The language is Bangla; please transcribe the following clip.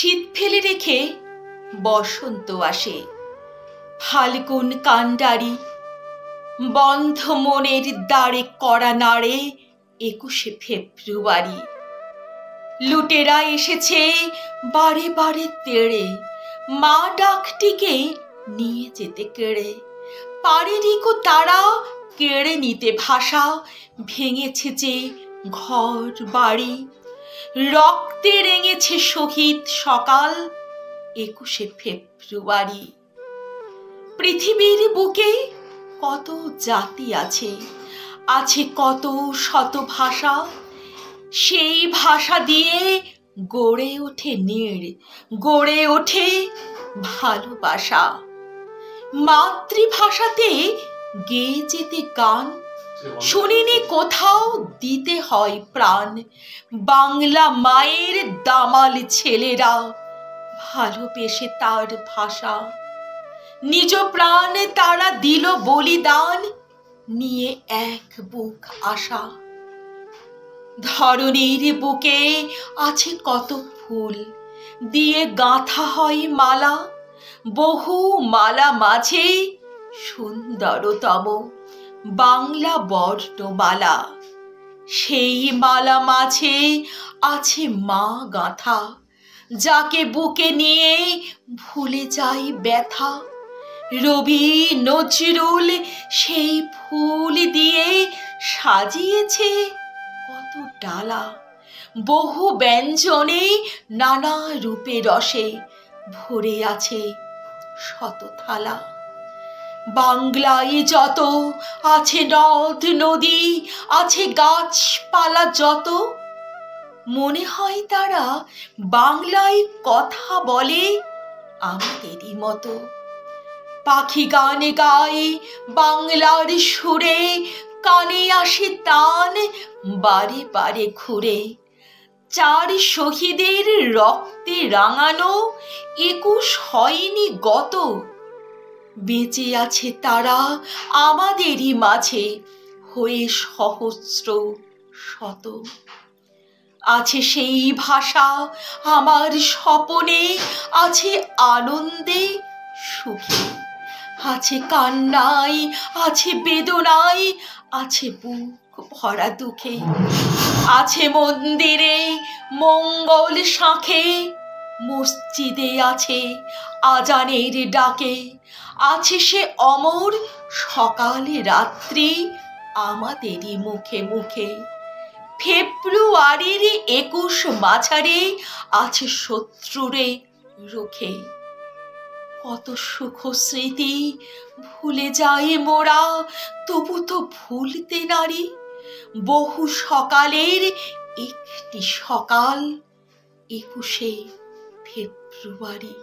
শীত ফেলে রেখে বসন্ত আসে, ফাল্গুন কান্ডারি বন্ধ মনের দ্বারে কড়া নাড়ে ২১শে ফেব্রুয়ারি। লুটেরা এসেছে বারে বারে তেড়ে, মা ডাকটিকে নিয়ে যেতে কেড়ে। পারেনি কো তারা কেড়ে নিতে ভাষা, ভেঙেছে যে ঘর বাড়ি। রক্তে রেঙেছে শহীদ সকাল ২১শে ফেব্রুয়ারি। পৃথিবীর বুকে কত জাতি আছে, আছে কত শত ভাষা। সেই ভাষা দিয়ে গড়ে ওঠে নীড়, গড়ে ওঠে ভালোবাসা। মাতৃভাষাতে গেয়ে যেতে গান শুনিনি কোথাও দিতে হয় প্রাণ। বাংলা মায়ের দামাল ছেলেরা ভালোবেসে তার ভাষা, নিজ প্রাণ তারা দিল বলিদান, নিয়ে এক বুক আশা। ধরণীর বুকে আছে কত ফুল, দিয়ে গাঁথা হয় মালা। বহু মালা মাঝে সুন্দরতম বাংলা বর্ণমালা। সেই মালা মাঝে আছে মা গাঁথা, যাকে বুকে নিয়ে ভুলে যাই ব্যথা। রবি নজরুল সেই ফুল দিয়ে সাজিয়েছে কত ডালা। বহু ব্যঞ্জনে নানা রূপে রসে ভরে আছে শত থালা। বাংলায় যত আছে নদ নদী, আছে গাছপালা যত, মনে হয় তারা বাংলায় কথা বলে আমাদেরই মতো। পাখি গানে গায় বাংলার সুরে, কানে আসে তান বারে বারে ঘুরে। চার শহীদের রক্তে রাঙানো ২১ হয়নি গত, বেঁচে আছে তারা আমাদেরই মাঝে হয়ে সহস্র শত। আছে সেই ভাষা আমার স্বপনে, আছে আনন্দে সুখে, আছে কান্নায়, আছে বেদনায়, আছে বুক ভরা দুঃখে। আছে মন্দিরে মঙ্গল শাঁখে, মসজিদে আছে আজানের ডাকে। আছে সে অমর সকাল রাত্রি আমাদেরই মুখে মুখে। ফেব্রুয়ারির ২১ মাঝারে আছে শত্রুরে রুখে। কত সুখ স্মৃতি ভুলে যাই মোরা, তবু তো ভুলতে নারি। বহু সকালের একটি সকাল ২১শে ফেব্রুয়ারি।